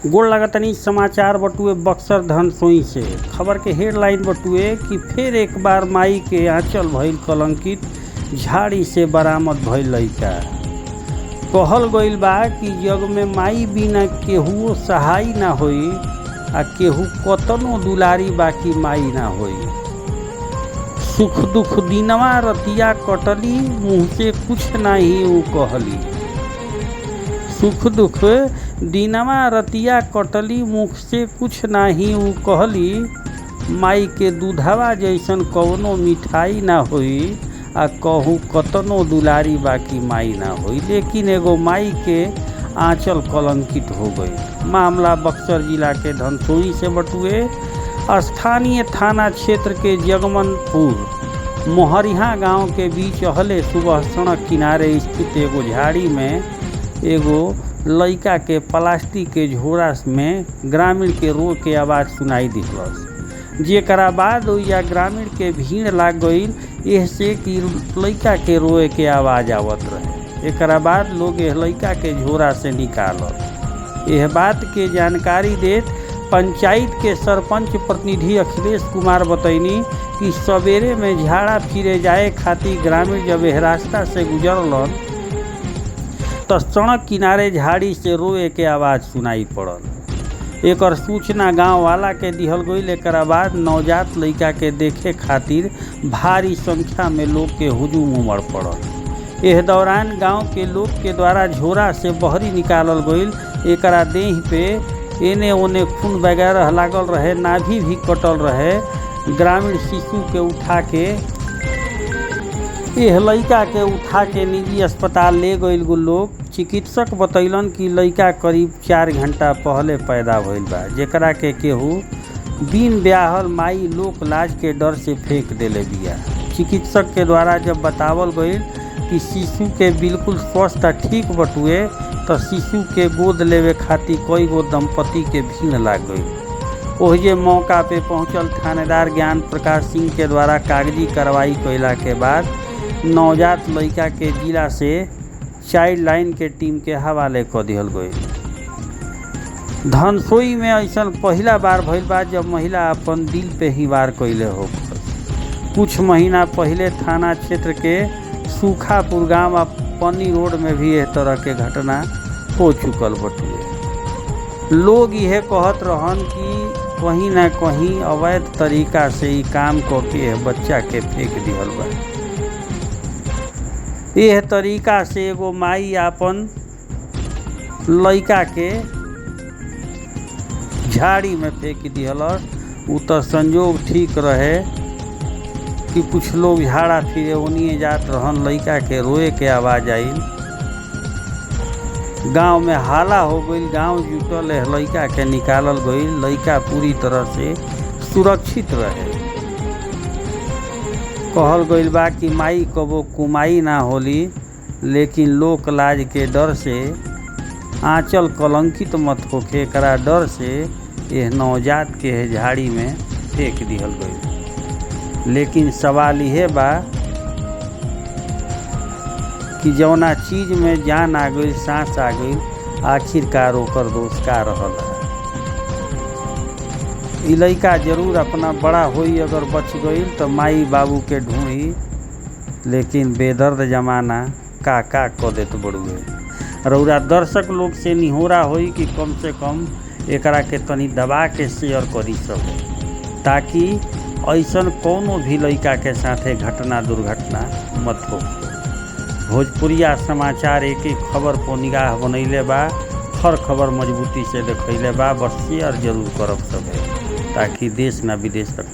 गोड़ लागतनी समाचार बटुए बक्सर धनसोई से। खबर के हेडलाइन बटुए कि फिर एक बार माई के आंचल भइल कलंकित, झाड़ी से बरामद भइल लइका। कहल गइल बा कि जग में माई बिना केहू सहाय ना होई आ केहू कतनो दुलारी बाकी माई ना होई। सुख दुख दिनवा रतिया कटली, मुँह से कुछ नाही ऊ कहली। सुख दुख दिनवा रतिया कटली, मुख से कुछ नाही ऊ कहली। माई के दूधवा जैसन कवनो मिठाई ना होई आ कहू कतनो दुलारी बाकी माई ना होई। लेकिन एगो माई के आंचल कलंकित हो गई। मामला बक्सर जिला के धनसोई से बटुए। स्थानीय थाना क्षेत्र के जगमनपुर मोहरिया गांव के बीच अहले सुबह सड़क किनारे स्थित एगो झाड़ी में एगो लइका के प्लास्टिक के झोरा में ग्रामीण के रो के आवाज़ सुनाई दिखलस, जेकरा बाद ओइजा ग्रामीण के भीड़ लाग गईल एहसे कि लइका के रोए के आवाज़ आवत रहे। एकरा बाद लोग एह लइका के झोरा से निकालल। यह बात के जानकारी देत पंचायत के सरपंच प्रतिनिधि अखिलेश कुमार बतैनी कि सवेरे में झाड़ा फिरे जाए खातिर ग्रामीण जब एह रास्ता से गुजरलन तो सड़क किनारे झाड़ी से रोए के आवाज़ सुनाई पड़ल। एकर सूचना गांव वाला के दिहल गईल। एकरा बाद नवजात लइका के देखे खातिर भारी संख्या में लोग के हुजूम उमड़ पड़ल। एह दौरान गांव के लोग के द्वारा झोरा से बहरी निकालल गईल। एकरा देह पे एने ओने खून वगैरह लागल रहे, नाभि भी कटल रहे। ग्रामीण शिशु के उठा के एह लइका के उठा के निजी अस्पताल ले गईल गो लोग। चिकित्सक बतैलन कि लइका करीब 4 घंटा पहले पैदा भइल बा, जेकरा के केहू बिन ब्याहल माई लोक लाज के डर से फेंक देले बिया। चिकित्सक के द्वारा जब बतावल गईल कि शिशु के बिल्कुल स्वस्थ आ ठीक बटुए तो शिशु के गोद लेवे खातिर कई गो दंपति के भीड़ लाग गई। ओहिजे मौका पे पहुंचल थानेदार ज्ञान प्रकाश सिंह के द्वारा कागजी कार्रवाई कइला के बाद नवजात लइका के जिला से चाइल्ड लाइन के टीम के हवाले क दिहल गई। धनसोई में ऐसा पहला बार भइल बा जब महिला अपन दिल पे ही वार कइले हो। कुछ महीना पहले थाना क्षेत्र के सूखापुर गांव आ पन्नी रोड में भी एह तरह के घटना हो चुकल बटुए। लोग यह कहत रहन कि कहीं ना कहीं अवैध तरीका से ही काम करके बच्चा के फेंक दिहल बा। यह तरीका से एगो माई आपन लइका के झाड़ी में फेंक दिहलस। उ तो संजोग ठीक रहे कि कुछ लोग झाड़ा फिरे ओनिए जात रहन, लइका के रोए के आवाज़ आइल। गांव में हाला हो गई, गांव जुटल है, लइका के निकालल गई। लइका पूरी तरह से सुरक्षित रहे। कहल गईल बा कि माई कबो कुमाई ना होली, लेकिन लोक लाज के डर से आंचल कलंकित मत होखे, एकरा डर से यह नवजात के झाड़ी में फेंक दिहल गई। लेकिन सवाल यह बा कि जौना चीज में जान आ गई, सांस आ गई, आखिरकार ओकर दोष का रहल है। ई लइका जरूर अपना बड़ा होई अगर बच गई तो माई बाबू के ढूंढी, लेकिन बेदर्द जमाना का क देत बड़ुए। रउरा दर्शक लोग से निहोरा होई कि कम से कम एकरा के तनी दबा के शेयर करी सब, ताकि ऐसन कोनो भी लइका के साथे घटना दुर्घटना मत हो। भोजपुरिया समाचार एक एक खबर पर निगाह बनैले बा, हर खबर मजबूती से देखैले बा। बस शेयर जरूर करब सब, ताकि देश ना विदेश तक